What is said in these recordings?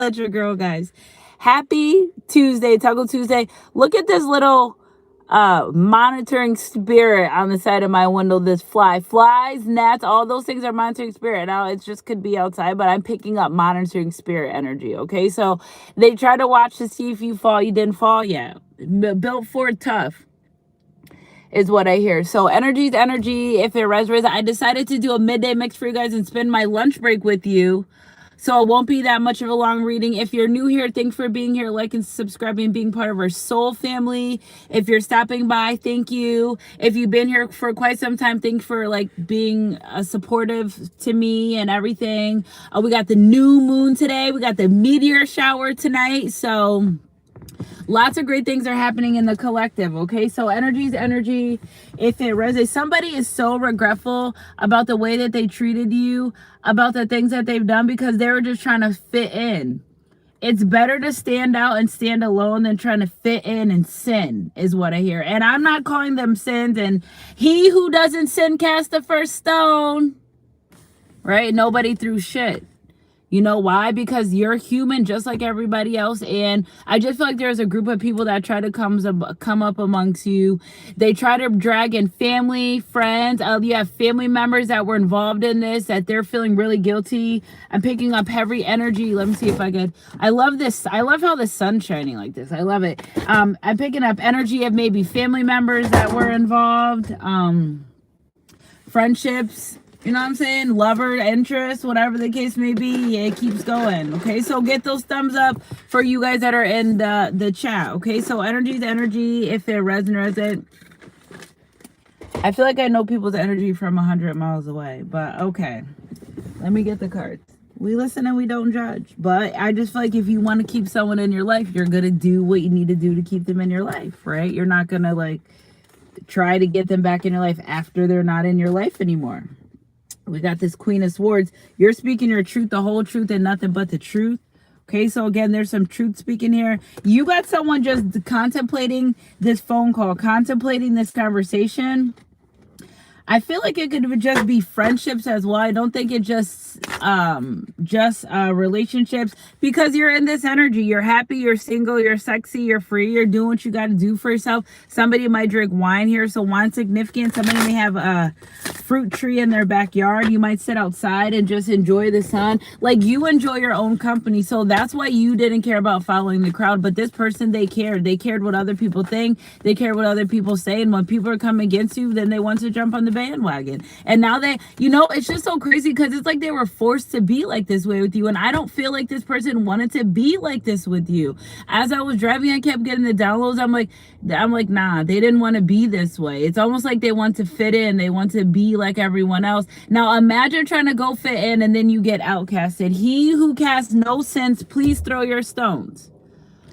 That's your girl, guys. Happy Tuesday, Tuggle Tuesday. Look at this little monitoring spirit on the side of my window. This flies, gnats, all those things are monitoring spirit. Now it just could be outside, but I'm picking up monitoring spirit energy. Okay, so they try to watch to see if you fall. You didn't fall yet. Built for tough is what I hear. So energy's energy. If it resonates, I decided to do a midday mix for you guys and spend my lunch break with you. So it won't be that much of a long reading. If you're new here, thanks for being here, like and subscribing, being part of our soul family. If you're stopping by, thank you. If you've been here for quite some time, thanks for like being supportive to me and everything. We got the new moon today. We got the meteor shower tonight. So lots of great things are happening in the collective. Okay, so energy's energy. If it resonates, somebody is so regretful about the way that they treated you, about the things that they've done, because they were just trying to fit in. It's better to stand out and stand alone than trying to fit in and sin, is what I hear. And I'm not calling them sins. And he who doesn't sin cast the first stone. Right? Nobody threw shit. You know why? Because you're human just like everybody else. And I just feel like there's a group of people that try to come up amongst you. They try to drag in family, friends. You have family members that were involved in this, that they're feeling really guilty. I'm picking up heavy energy. Let me see if I could. I love this. I love how the sun's shining like this. I love it. I'm picking up energy of maybe family members that were involved. Friendships. You know what I'm saying? Lover, interest, whatever the case may be. Yeah, it keeps going. Okay, so get those thumbs up for you guys that are in the chat. Okay, so energy's energy. If it resonates, I feel like I know people's energy from 100 miles away. But okay, let me get the cards. We listen and we don't judge. But I just feel like if you want to keep someone in your life, you're going to do what you need to do to keep them in your life, right? You're not going to like try to get them back in your life after they're not in your life anymore. We got this Queen of Swords. You're speaking your truth, the whole truth, and nothing but the truth. Okay, so again, there's some truth speaking here. You got someone just contemplating this phone call, contemplating this conversation. I feel like it could just be friendships as well. I don't think it just relationships, because you're in this energy. You're happy, you're single, you're sexy, you're free, you're doing what you got to do for yourself. Somebody might drink wine here, so wine's significant. Somebody may have a fruit tree in their backyard. You might sit outside and just enjoy the sun. Like, you enjoy your own company, so that's why you didn't care about following the crowd. But this person, they cared what other people think, they cared what other people say, and when people are coming against you, then they want to jump on the bandwagon. And now they, it's just so crazy, because it's like they were forced to be like this way with you. And I don't feel like this person wanted to be like this with you. As I was driving, I kept getting the downloads. I'm like, nah, they didn't want to be this way. It's almost like they want to fit in. They want to be like everyone else. Now imagine trying to go fit in and then you get outcasted. He who casts no sense, please throw your stones.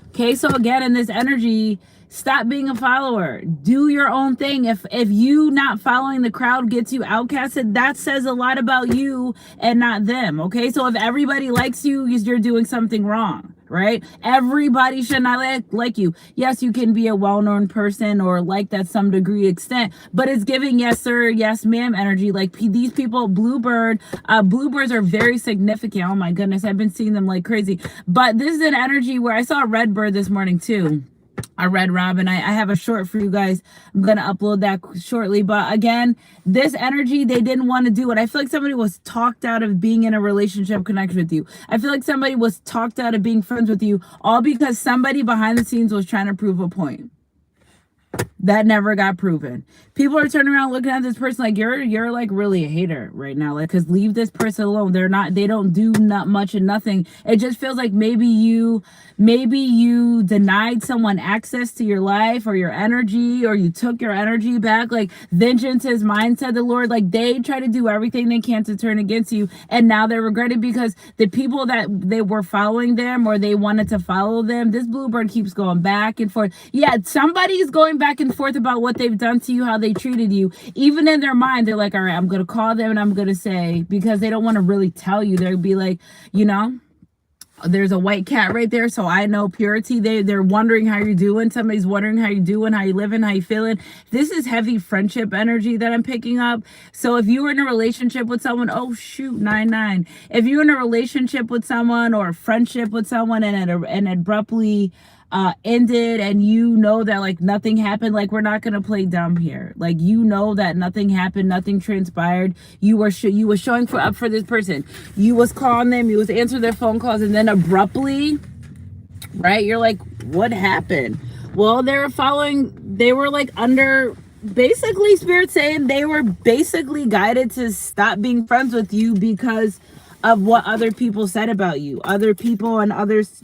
Okay, so again, in this energy, stop being a follower. Do your own thing. If you not following the crowd gets you outcasted, that says a lot about you and not them. Okay, so if everybody likes you, you're doing something wrong, right? Everybody should not like you. Yes, you can be a well-known person or like that some degree extent, but it's giving yes sir, yes ma'am energy. Like these people, bluebirds are very significant. Oh my goodness, I've been seeing them like crazy. But this is an energy where I saw a red bird this morning too. A red robin. I have a short for you guys. I'm going to upload that shortly. But again, this energy, they didn't want to do it. I feel like somebody was talked out of being in a relationship connection with you. I feel like somebody was talked out of being friends with you, all because somebody behind the scenes was trying to prove a point that never got proven. People are turning around looking at this person like you're like really a hater right now, like, because leave this person alone. They don't do not much and nothing. It just feels like maybe you denied someone access to your life or your energy, or you took your energy back. Like, vengeance is mine, said the Lord. Like, they try to do everything they can to turn against you, and now they're regretting, because the people that they were following them, or they wanted to follow them, this bluebird keeps going back and forth. Yeah, somebody's going back and forth about what they've done to you, how they treated you. Even in their mind, they're like, all right, I'm gonna call them and I'm gonna say, because they don't want to really tell you. They'll be like, There's a white cat right there, so I know purity. They're wondering how you're doing. Somebody's wondering how you're doing, how you living, how you feeling. This is heavy friendship energy that I'm picking up. So if you were in a relationship with someone, oh shoot, 9-9. If you're in a relationship with someone or a friendship with someone and abruptly ended, and you know that like nothing happened, like we're not gonna play dumb here. Like you know that nothing happened, nothing transpired. You were showing up for this person. You was calling them, you was answering their phone calls, and then abruptly, right? You're like, what happened? Well, they were like under, basically spirit saying they were basically guided to stop being friends with you because of what other people said about you, other people and others,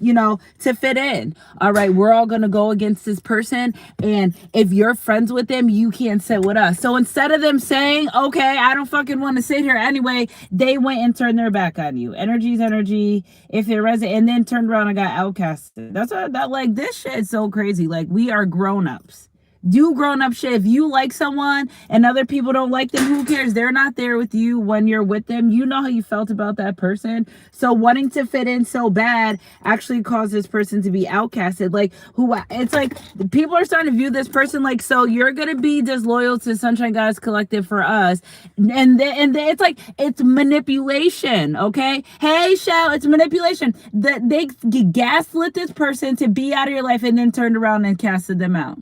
to fit in. All right, we're all gonna go against this person, and if you're friends with them, you can't sit with us. So instead of them saying, okay, I don't fucking want to sit here anyway, they went and turned their back on you. Energy's energy. If it resonates, and then turned around and got outcasted. That's what that, like, this shit is so crazy. Like, we are grown-ups. Do grown-up shit. If you like someone and other people don't like them, who cares? They're not there with you when you're with them. You know how you felt about that person. So wanting to fit in so bad actually caused this person to be outcasted. Like, it's like people are starting to view this person like, so you're gonna be disloyal to Sunshine Goddess Collective for us, and it's like, it's manipulation. Okay, hey Shell, it's manipulation. That they gaslit this person to be out of your life and then turned around and casted them out.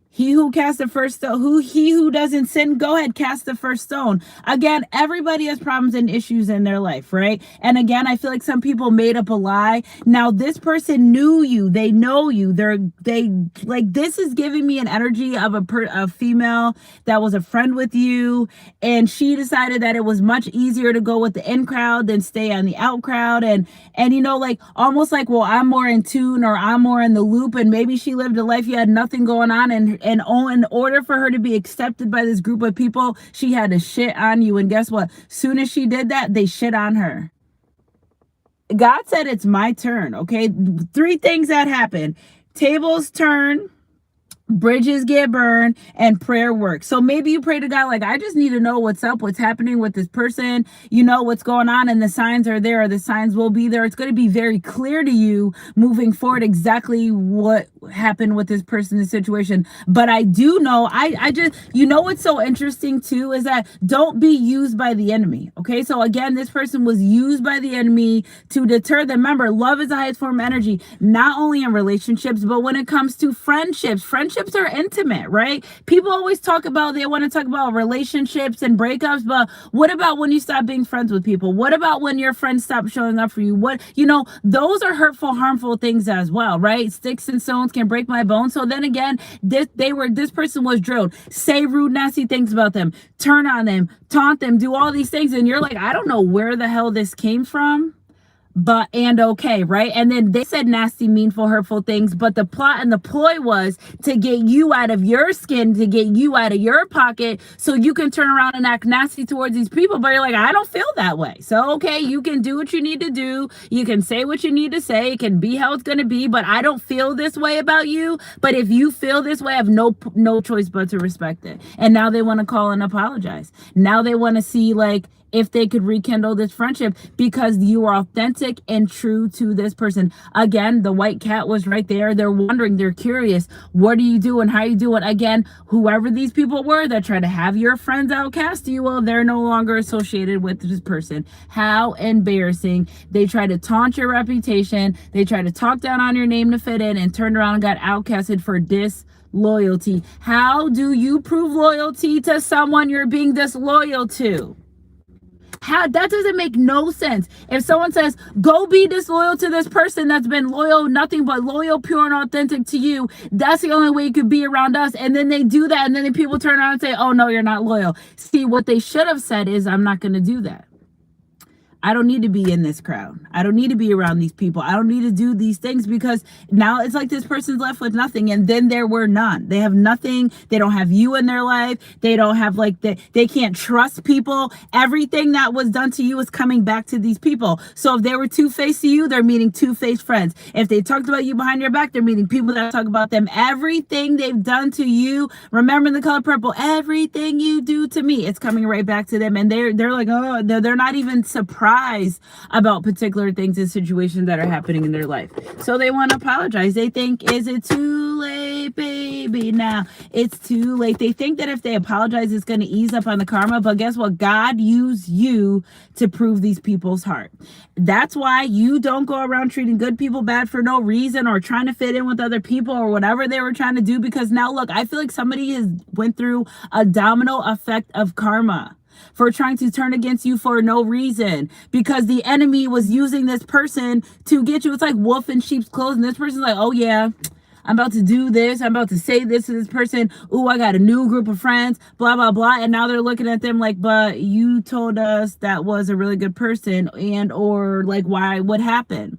He who cast the first stone, he who doesn't sin, go ahead, cast the first stone. Again, everybody has problems and issues in their life, right? And again, I feel like some people made up a lie. Now, this person knew you. They know you. They like, this is giving me an energy of a female that was a friend with you, and she decided that it was much easier to go with the in crowd than stay on the out crowd, and like almost like, well, I'm more in tune, or I'm more in the loop, and maybe she lived a life you had nothing going on, and in order for her to be accepted by this group of people, she had to shit on you. And guess what? Soon as she did that, they shit on her. God said it's my turn, okay? 3 things that happen. Tables turn, bridges get burned, and prayer works. So maybe you pray to God, like, I just need to know what's up, what's happening with this person, what's going on, and the signs are there, or the signs will be there. It's going to be very clear to you moving forward exactly what happened with this person, the situation. But I do know, I just, what's so interesting too is that don't be used by the enemy. Okay, so again, this person was used by the enemy to deter them. Remember, love is the highest form of energy, not only in relationships, but when it comes to friendships are intimate, right? People always they want to talk about relationships and breakups, but what about when you stop being friends with people? What about when your friends stop showing up for you? Those are hurtful, harmful things as well, right? Sticks and stones can break my bones. So then again, this person was drilled. Say rude, nasty things about them, turn on them, taunt them, do all these things, and you're like, I don't know where the hell this came from. Okay, right? And then they said nasty, meanful, hurtful things, but the plot and the ploy was to get you out of your skin, to get you out of your pocket, so you can turn around and act nasty towards these people. But you're like, I don't feel that way. So, okay, you can do what you need to do. You can say what you need to say. It can be how it's going to be, but I don't feel this way about you. But if you feel this way, I have no choice but to respect it. And now they want to call and apologize. Now they want to see, like, if they could rekindle this friendship because you are authentic and true to this person. Again, the white cat was right there. They're wondering, they're curious. What are you doing? How are you doing? Again, whoever these people were that try to have your friends outcast you, well, they're no longer associated with this person. How embarrassing. They try to taunt your reputation. They try to talk down on your name to fit in, and turned around and got outcasted for disloyalty. How do you prove loyalty to someone you're being disloyal to? How, that doesn't make no sense. If someone says, go be disloyal to this person that's been loyal, nothing but loyal, pure, and authentic to you, that's the only way you could be around us. And then they do that, and then the people turn around and say, oh no, you're not loyal. See, what they should have said is, I'm not going to do that. I don't need to be in this crowd. I don't need to be around these people. I don't need to do these things, because now it's like this person's left with nothing, and then there were none. They have nothing. They don't have you in their life. They don't have, like, they can't trust people. Everything that was done to you is coming back to these people. So if they were two-faced to you, they're meeting two-faced friends. If they talked about you behind your back, they're meeting people that talk about them. Everything they've done to you, remember the color purple, everything you do to me, it's coming right back to them. And they're like, oh, they're not even surprised surprised about particular things and situations that are happening in their life. So they want to apologize. They think, is it too late, baby? Now it's too late. They think that if they apologize, it's going to ease up on the karma. But guess what? God used you to prove these people's heart. That's why you don't go around treating good people bad for no reason, or trying to fit in with other people, or whatever they were trying to do. Because now look, I feel like somebody has went through a domino effect of karma for trying to turn against you for no reason, because the enemy was using this person to get you. It's like wolf in sheep's clothing. This person's like, oh yeah, I'm about to do this. I'm about to say this to this person. Ooh, I got a new group of friends, blah, blah, blah. And now they're looking at them like, but you told us that was a really good person, and, or like, why, what happened?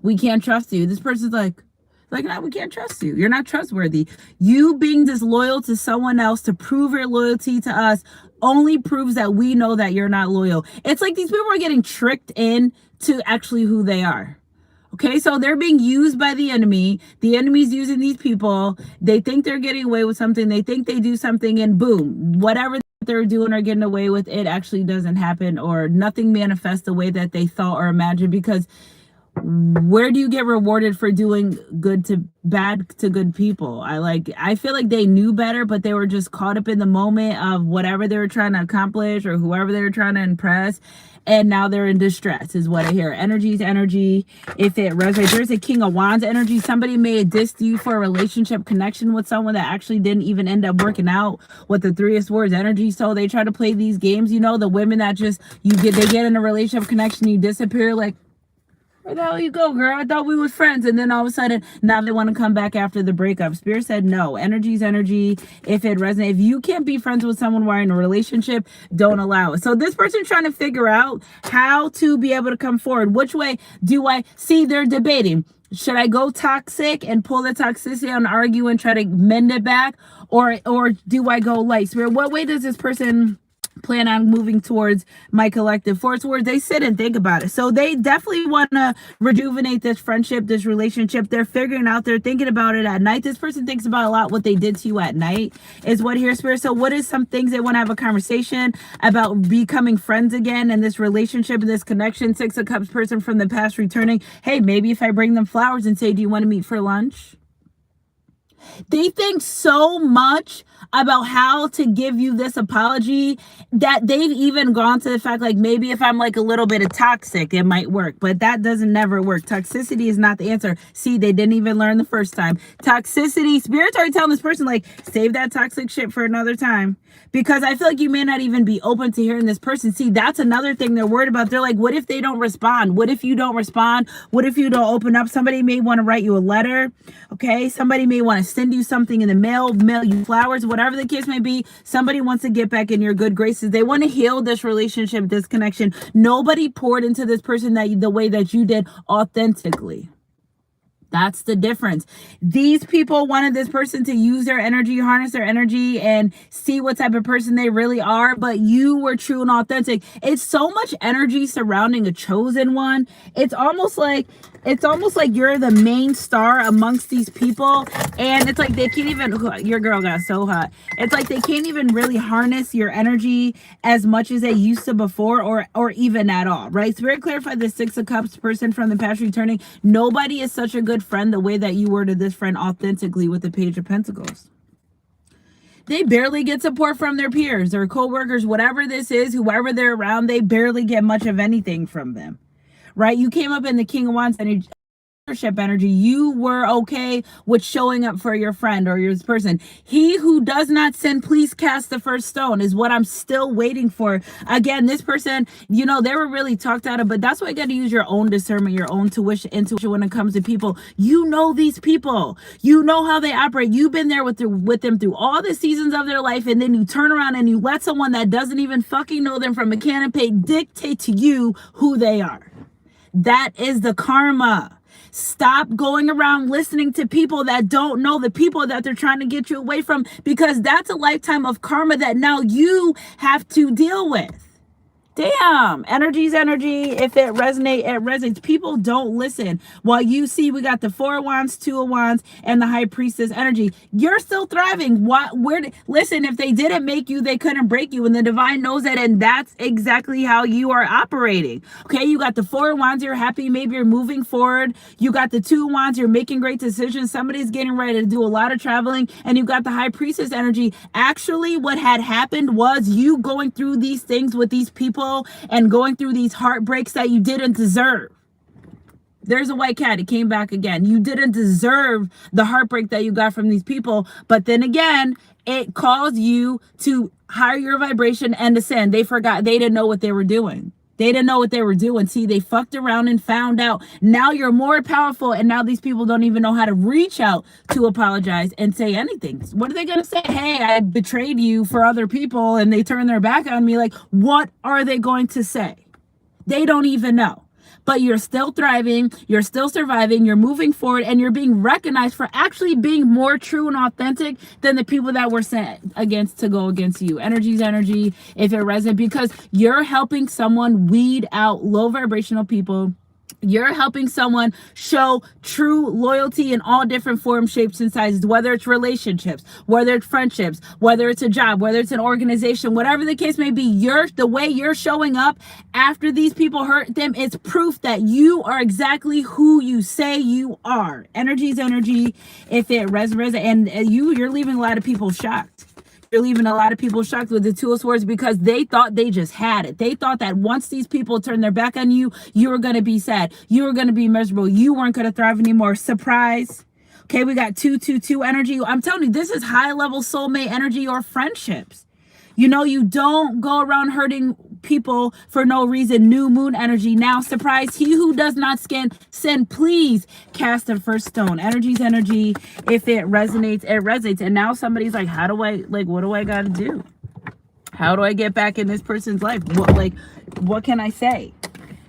We can't trust you. This person's like, no, we can't trust you. You're not trustworthy. You being disloyal to someone else to prove your loyalty to us only proves that we know that you're not loyal. It's like these people are getting tricked in to actually who they are. Okay, so they're being used by the enemy. The enemy's using these people. They think they're getting away with something. They think they do something, and boom, whatever they're doing or getting away with, it actually doesn't happen, or nothing manifests the way that they thought or imagined. Because where do you get rewarded for doing good to bad to good people? I feel like they knew better, but they were just caught up in the moment of whatever they were trying to accomplish or whoever they were trying to impress, and now they're in distress is what I hear. Energy is energy. If it resonates, there's a King of Wands energy. Somebody may have dissed you for a relationship connection with someone that actually didn't even end up working out with the Three of Swords energy. So they try to play these games, the women that just they get in a relationship connection, you disappear, like, where the hell you go, girl? I thought we were friends. And then all of a sudden, now they want to come back after the breakup. Spirit said no. Energy is energy. If it resonates, if you can't be friends with someone while in a relationship, don't allow it. So this person's trying to figure out how to be able to come forward. Which way do I see? They're debating. Should I go toxic and pull the toxicity and argue and try to mend it back? Or do I go light? Spirit, what way does this person plan on moving towards my collective force? Where they sit and think about it. So they definitely want to rejuvenate this friendship, this relationship. They're figuring out, they're thinking about it at night. This person thinks about a lot what they did to you at night is what here, Spirit. So what is some things they want to have a conversation about becoming friends again in this relationship, in this connection? Six of Cups person from the past returning. Hey, maybe if I bring them flowers and say, do you want to meet for lunch? They think so much about how to give you this apology that they've even gone to the fact, like, maybe if I'm like a little bit of toxic, it might work. But that doesn't never work. Toxicity is not the answer. See, they didn't even learn the first time. Toxicity, Spirit's already telling this person, like, save that toxic shit for another time. Because I feel like you may not even be open to hearing this person. See, that's another thing they're worried about. They're like, what if they don't respond? What if you don't respond? What if you don't open up? Somebody may want to write you a letter. Okay. Somebody may want to send you something in the mail you flowers, whatever the case may be. Somebody wants to get back in your good graces. They want to heal this relationship, this connection. Nobody poured into this person the way that you did authentically. That's the difference. These people wanted this person to use their energy, harness their energy, and see what type of person they really are. But you were true and authentic. It's so much energy surrounding a chosen one. It's almost like you're the main star amongst these people. And it's like they can't even, your girl got so hot. It's like they can't even really harness your energy as much as they used to before, or even at all, right? So very clarify the Six of Cups person from the past returning. Nobody is such a good friend the way that you were to this friend authentically with the Page of Pentacles. They barely get support from their peers or co-workers, whatever this is, whoever they're around, they barely get much of anything from them, right? You came up in the King of Wands energy. You were okay with showing up for your friend or your person. He who does not sin, please cast the first stone is what I'm still waiting for. Again, this person, they were really talked out of, but that's why you got to use your own discernment, your own intuition when it comes to people. These people, how they operate. You've been there with them through all the seasons of their life, and then you turn around and you let someone that doesn't even fucking know them from a canopy dictate to you who they are. That is the karma. Stop going around listening to people that don't know the people that they're trying to get you away from, because that's a lifetime of karma that now you have to deal with. Damn, energy's energy. If it resonates, it resonates. People don't listen. While you see, we got the Four of Wands, Two of Wands, and the High Priestess energy. You're still thriving. Listen, if they didn't make you, they couldn't break you. And the divine knows that. And that's exactly how you are operating. Okay, you got the Four of Wands, you're happy. Maybe you're moving forward. You got the Two of Wands, you're making great decisions. Somebody's getting ready to do a lot of traveling. And you got the High Priestess energy. Actually, what had happened was you going through these things with these people and going through these heartbreaks that you didn't deserve. There's a white cat. It came back again. You didn't deserve the heartbreak that you got from these people. But then again, it caused you to higher your vibration and ascend. They forgot. They didn't know what they were doing. They didn't know what they were doing. See, they fucked around and found out. Now you're more powerful. And now these people don't even know how to reach out to apologize and say anything. What are they going to say? Hey, I betrayed you for other people and they turn their back on me. Like, what are they going to say? They don't even know. But you're still thriving, you're still surviving, you're moving forward, and you're being recognized for actually being more true and authentic than the people that were sent against to go against you. Energy's energy, if it resonates, because you're helping someone weed out low vibrational people. You're helping someone show true loyalty in all different forms, shapes, and sizes, whether it's relationships, whether it's friendships, whether it's a job, whether it's an organization, whatever the case may be. The way you're showing up after these people hurt them, it's proof that you are exactly who you say you are. Energy's energy, if it resonates, and you're leaving a lot of people shocked. You're leaving a lot of people shocked with the Two of Swords because they thought they just had it. They thought that once these people turned their back on you, you were going to be sad. You were going to be miserable. You weren't going to thrive anymore. Surprise. Okay, we got 222 energy. I'm telling you, this is high-level soulmate energy or friendships. You know, you don't go around hurting people for no reason. New moon energy. Now, surprise, he who does not sin, please cast the first stone. Energy's energy. If it resonates, it resonates. And now somebody's like, what do I got to do? How do I get back in this person's life? What can I say?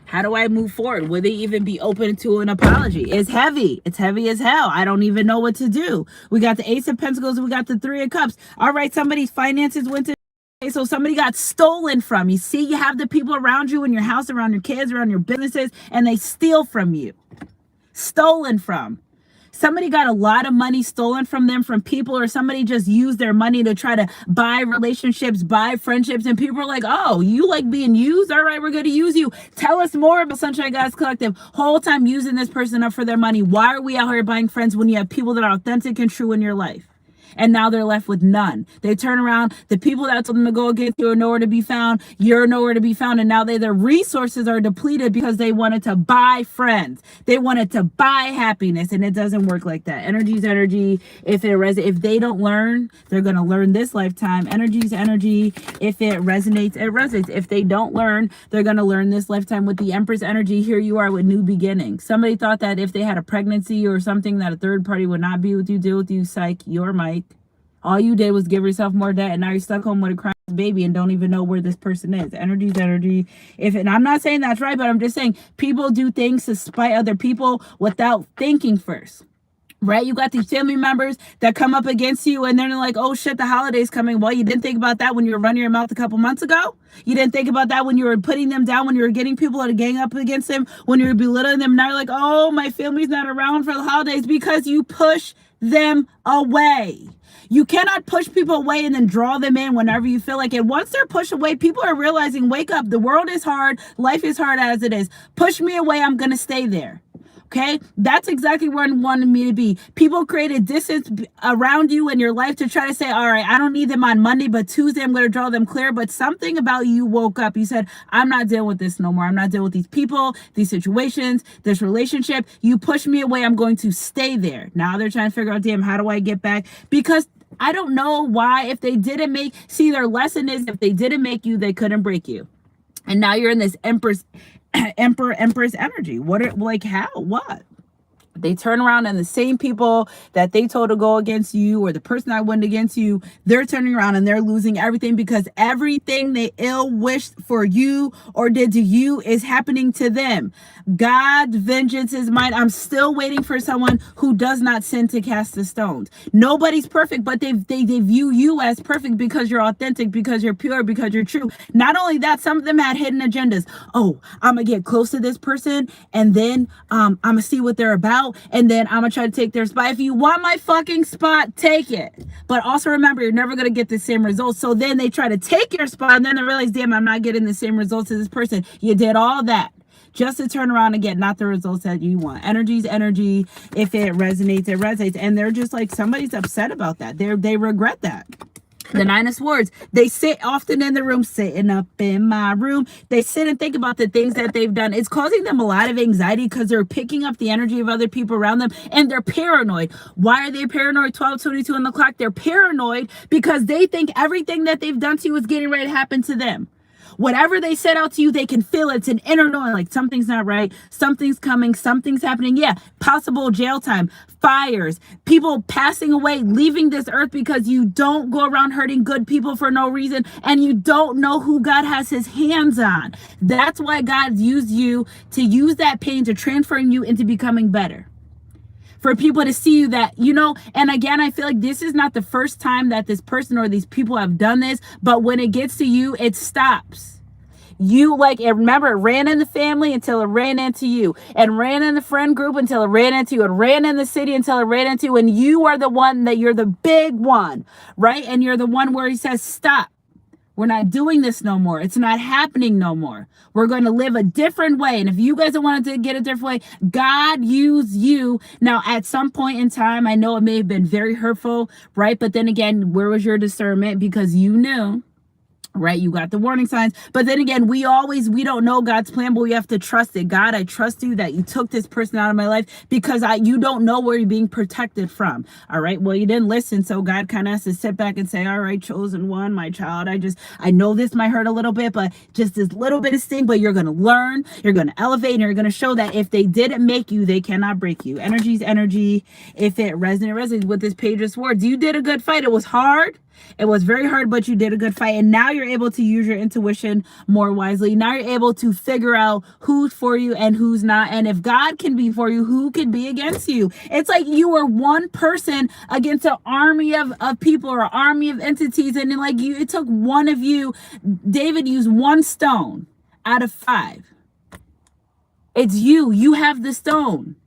How do I move forward? Would they even be open to an apology? It's heavy. It's heavy as hell. I don't even know what to do. We got the Ace of Pentacles. We got the Three of Cups. All right, somebody's finances went to... So somebody got stolen from you. See, you have the people around you in your house, around your kids, around your businesses, and they steal from you. Stolen from. Somebody got a lot of money stolen from them, from people, or somebody just used their money to try to buy relationships, buy friendships, and people are like, oh, you like being used? All right, we're going to use you. Tell us more about Sunshine Goddess Collective. Whole time using this person up for their money. Why are we out here buying friends when you have people that are authentic and true in your life? And now they're left with none. They turn around. The people that told them to go against you are nowhere to be found. You're nowhere to be found. And now their resources are depleted because they wanted to buy friends. They wanted to buy happiness. And it doesn't work like that. Energy's energy. If they don't learn, they're going to learn this lifetime. Energy's energy. If it resonates, it resonates. If they don't learn, they're going to learn this lifetime. With the Empress energy, here you are with new beginnings. Somebody thought that if they had a pregnancy or something that a third party would not be with you, deal with you, psych, you're Mike. All you did was give yourself more debt, and now you're stuck home with a crying baby and don't even know where this person is. Energy's energy. And I'm not saying that's right, but I'm just saying people do things to spite other people without thinking first. Right? You got these family members that come up against you and they're like, oh shit, the holiday's coming. Well, you didn't think about that when you were running your mouth a couple months ago. You didn't think about that when you were putting them down, when you were getting people to gang up against them, when you were belittling them. Now you're like, oh, my family's not around for the holidays, because you push them away. You cannot push people away and then draw them in whenever you feel like it. Once they're pushed away, people are realizing, wake up, the world is hard, life is hard as it is. Push me away, I'm going to stay there. Okay, that's exactly where I wanted me to be. People created distance around you in your life to try to say, all right, I don't need them on Monday, but Tuesday I'm going to draw them clear. But something about you woke up. You said, I'm not dealing with this no more. I'm not dealing with these people, these situations, this relationship. You push me away. I'm going to stay there. Now they're trying to figure out, damn, how do I get back? Because I don't know why. If they didn't their lesson is, if they didn't make you, they couldn't break you. And now you're in this Empress energy. What? They turn around and the same people that they told to go against you, or the person that went against you, they're turning around and they're losing everything, because everything they ill wished for you or did to you is happening to them. God's vengeance is mine. I'm still waiting for someone who does not sin to cast the stones. Nobody's perfect, but they view you as perfect because you're authentic, because you're pure, because you're true. Not only that, some of them had hidden agendas. Oh, I'm gonna get close to this person, and then I'm gonna see what they're about, and then I'm gonna try to take their spot. If you want my fucking spot, take it. But also remember, you're never gonna get the same results. So then they try to take your spot, and then they realize, damn, I'm not getting the same results as this person. You did all that just to turn around and get not the results that you want. Energy's energy. If it resonates, it resonates. And they're just like, somebody's upset about that. They regret that. The Nine of Swords, they sit often in the room, sitting up in my room. They sit and think about the things that they've done. It's causing them a lot of anxiety because they're picking up the energy of other people around them, and they're paranoid. Why are they paranoid? 12:22 on the clock. They're paranoid because they think everything that they've done to you is getting ready to happen to them. Whatever they set out to you, they can feel it. It's an inner knowing, like something's not right, something's coming, something's happening. Yeah, possible jail time, fires, people passing away, leaving this earth, because you don't go around hurting good people for no reason, and you don't know who God has his hands on. That's why God used you to use that pain to transform you into becoming better. For people to see you that, and again, I feel like this is not the first time that this person or these people have done this, but when it gets to you, it stops. You remember, it ran in the family until it ran into you, and ran in the friend group until it ran into you, and ran in the city until it ran into you, and you are the one that you're the big one, right? And you're the one where he says, stop. We're not doing this no more. It's not happening no more. We're going to live a different way. And if you guys wanted to get a different way, God used you. Now, at some point in time, I know it may have been very hurtful, right? But then again, where was your discernment? Because you knew, right? You got the warning signs. But then again, we don't know God's plan, but we have to trust it. God, I trust you that you took this person out of my life, because you don't know where you're being protected from. All right. Well, you didn't listen. So God kind of has to sit back and say, all right, chosen one, my child, I know this might hurt a little bit, but just this little bit of sting, but you're going to learn, you're going to elevate, and you're going to show that if they didn't make you, they cannot break you. Energy's energy. If it resonates with this Page of Swords, you did a good fight. It was hard. It was very hard, but you did a good fight. And now you're able to use your intuition more wisely. Now you're able to figure out who's for you and who's not. And if God can be for you, who can be against you? It's like you were one person against an army of people, or an army of entities. And then it took one of you. David used one stone out of 5. It's you. You have the stone.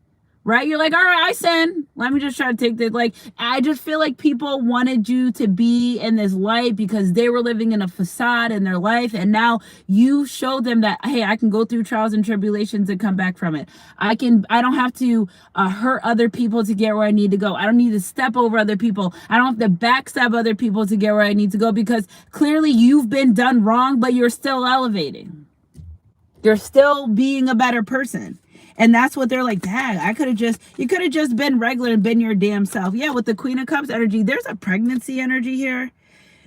Right? You're like, all right, I sin. Let me just try to take this. I just feel like people wanted you to be in this light because they were living in a facade in their life. And now you show them that, hey, I can go through trials and tribulations and come back from it. I don't have to hurt other people to get where I need to go. I don't need to step over other people. I don't have to backstab other people to get where I need to go, because clearly you've been done wrong, but you're still elevating. You're still being a better person. And that's what they're like, dang, you could have just been regular and been your damn self. Yeah, with the Queen of Cups energy, there's a pregnancy energy here.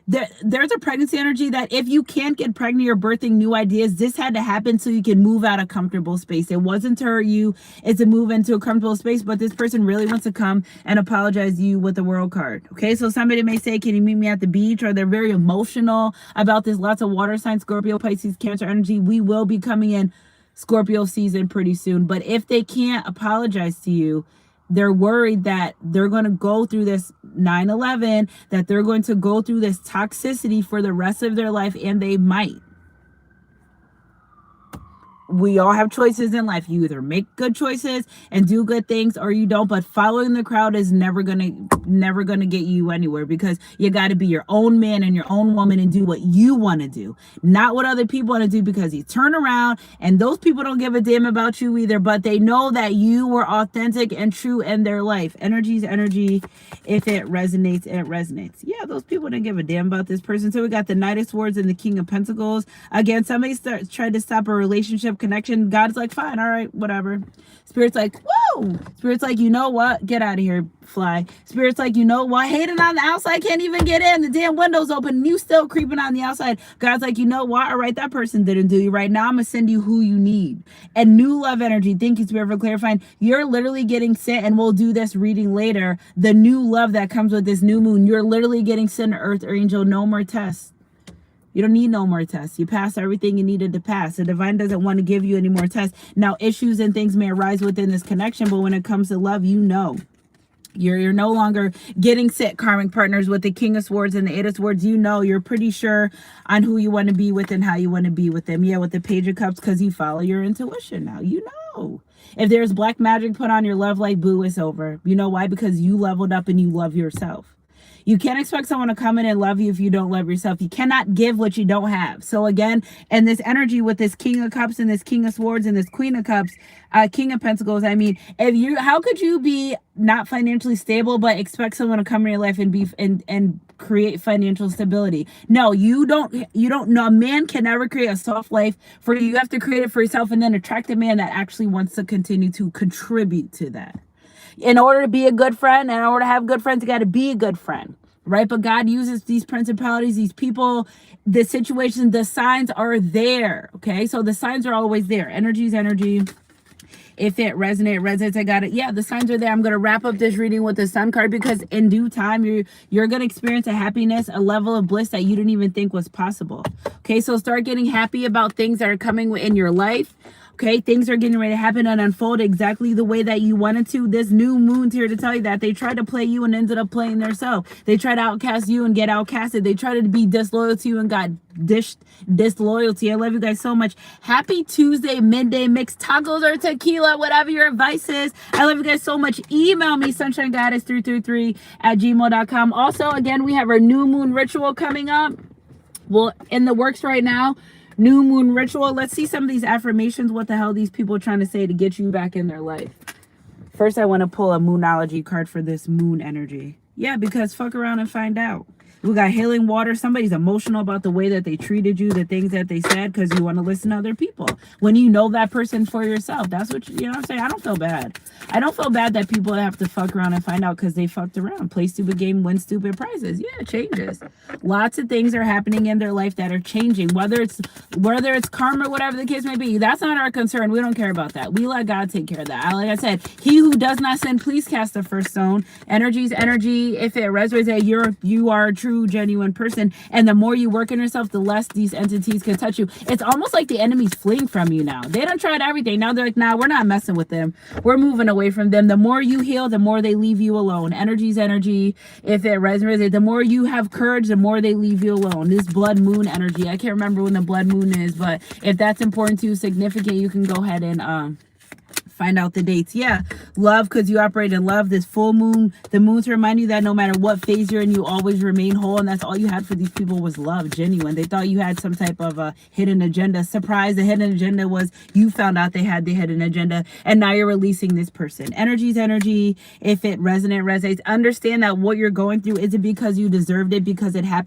There's a pregnancy energy that if you can't get pregnant or birthing new ideas, this had to happen so you can move out of comfortable space. It wasn't to hurt you. It's to move into a comfortable space. But this person really wants to come and apologize to you with the World card. Okay, so somebody may say, can you meet me at the beach? Or they're very emotional about this. Lots of water signs, Scorpio, Pisces, Cancer energy. We will be coming in Scorpio season pretty soon. But if they can't apologize to you, they're worried that they're going to go through this 9/11, that they're going to go through this toxicity for the rest of their life, and they might. We all have choices in life. You either make good choices and do good things, or you don't. But following the crowd is never gonna get you anywhere, because you got to be your own man and your own woman and do what you want to do, not what other people want to do. Because you turn around and those people don't give a damn about you either, but they know that you were authentic and true in their life. Energy's energy. If it resonates, it resonates. Yeah, those people didn't give a damn about this person. So we got the Knight of Swords and the King of Pentacles. Again, somebody tried to stop a relationship connection. God's like, fine, all right, whatever. Spirit's like, woo, no. Spirit's like, you know what? Get out of here, fly. Spirit's like, you know what? Hating on the outside, can't even get in. The damn window's open and you still creeping on the outside. God's like, you know what? All right, that person didn't do you right. Now I'm going to send you who you need. And new love energy. Thank you, Spirit, for clarifying. You're literally getting sent, and we'll do this reading later, the new love that comes with this new moon. You're literally getting sent to Earth, Angel. No more tests. You don't need no more tests. You passed everything you needed to pass. The divine doesn't want to give you any more tests. Now, issues and things may arise within this connection, but when it comes to love, you know. You're no longer getting set karmic partners with the King of Swords and the Eight of Swords. You know, you're pretty sure on who you want to be with and how you want to be with them. Yeah, with the Page of Cups, because you follow your intuition now. You know. If there's black magic put on your love life, boo, it's over. You know why? Because you leveled up and you love yourself. You can't expect someone to come in and love you if you don't love yourself. You cannot give what you don't have. So again, and this energy with this King of Cups and this King of Swords and this Queen of Cups, King of Pentacles, I mean, how could you be not financially stable but expect someone to come in your life and be and create financial stability? No, you don't know. A man can never create a soft life for you. You have to create it for yourself and then attract a man that actually wants to continue to contribute to that. In order to be a good friend, and in order to have good friends, you got to be a good friend, right? But God uses these principalities, these people, the situation, the signs are there, okay? So the signs are always there. Energy is energy. If it resonates, I got it. Yeah, the signs are there. I'm going to wrap up this reading with the Sun card because in due time, you're going to experience a happiness, a level of bliss that you didn't even think was possible. Okay, so start getting happy about things that are coming in your life. Okay, things are getting ready to happen and unfold exactly the way that you wanted to. This new moon's here to tell you that they tried to play you and ended up playing themselves. They tried to outcast you and get outcasted. They tried to be disloyal to you and got disloyalty. I love you guys so much. Happy Tuesday, midday mix, tacos or tequila, whatever your advice is. I love you guys so much. Email me, sunshinegoddess333@gmail.com. Also, again, we have our new moon ritual coming up. Well, in the works right now. New moon ritual. Let's see some of these affirmations. What the hell these people are trying to say to get you back in their life. First, I want to pull a moonology card for this moon energy. Yeah, because fuck around and find out. We got healing water. Somebody's emotional about the way that they treated you, the things that they said, because you want to listen to other people. When you know that person for yourself, that's what you know what I'm saying? I don't feel bad. I don't feel bad that people have to fuck around and find out because they fucked around. Play stupid game, win stupid prizes. Yeah, it changes. Lots of things are happening in their life that are changing. Whether it's karma, whatever the case may be, that's not our concern. We don't care about that. We let God take care of that. Like I said, he who does not sin, please cast the first stone. Energy's energy. If it resonates, you are a true genuine person, and the more you work on yourself, the less these entities can touch you. It's almost like the enemy's fleeing from you now. They done tried everything. Now they're like, nah, we're not messing with them. We're moving away from them. The more you heal, the more they leave you alone. Energy's energy. If it resonates, the more you have courage, the more they leave you alone. This blood moon energy. I can't remember when the blood moon is, but if that's important to you, significant, you can go ahead and find out the dates. Yeah, love, because you operate in love. This full moon, the moon to remind you that no matter what phase you're in, you always remain whole. And that's all you had for these people was love, genuine. They thought you had some type of a hidden agenda. Surprise, the hidden agenda was you found out they had the hidden agenda, and now you're releasing this person. Energy's energy. If it resonates, understand that what you're going through isn't because you deserved it, because it had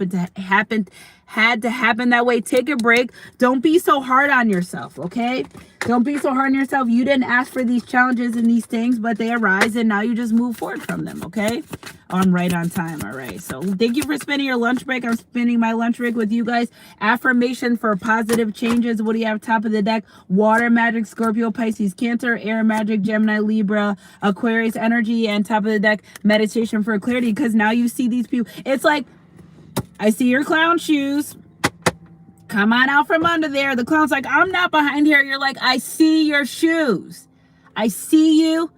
to happen that way. Take a break. Don't be so hard on yourself, okay? Don't be so hard on yourself. You didn't ask for these challenges and these things, but they arise, and now you just move forward from them, okay? I'm right on time. All right. So thank you for spending your lunch break. I'm spending my lunch break with you guys. Affirmation for positive changes. What do you have top of the deck? Water magic, Scorpio, Pisces, Cancer, air magic, Gemini, Libra, Aquarius energy, and top of the deck, meditation for clarity. Because now you see these people. It's like, I see your clown shoes. Come on out from under there. The clown's like, I'm not behind here. You're like, I see your shoes. I see you.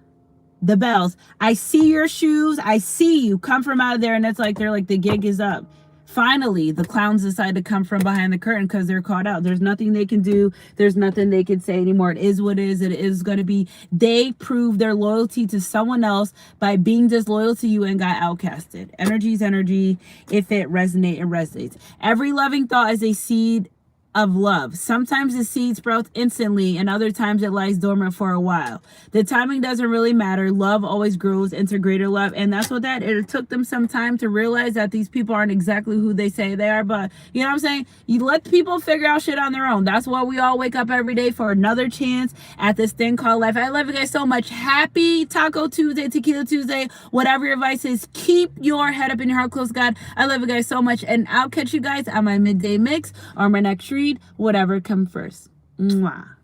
The bells. I see your shoes. I see you. Come from out of there. And it's like, they're like, the gig is up. Finally, the clowns decide to come from behind the curtain because they're caught out. There's nothing they can do. There's nothing they can say anymore. It is what it is. It is going to be. They prove their loyalty to someone else by being disloyal to you and got outcasted. Energy's energy. If it resonates, it resonates. Every loving thought is a seed of love. Sometimes the seed sprouts instantly, and other times it lies dormant for a while. The timing doesn't really matter. Love always grows into greater love, and that's what that. It took them some time to realize that these people aren't exactly who they say they are. But you know what I'm saying? You let people figure out shit on their own. That's why we all wake up every day for another chance at this thing called life. I love you guys so much. Happy Taco Tuesday, Tequila Tuesday, whatever your advice is. Keep your head up and your heart close, God. I love you guys so much, and I'll catch you guys on my midday mix or my next read, whatever comes first. Mwah.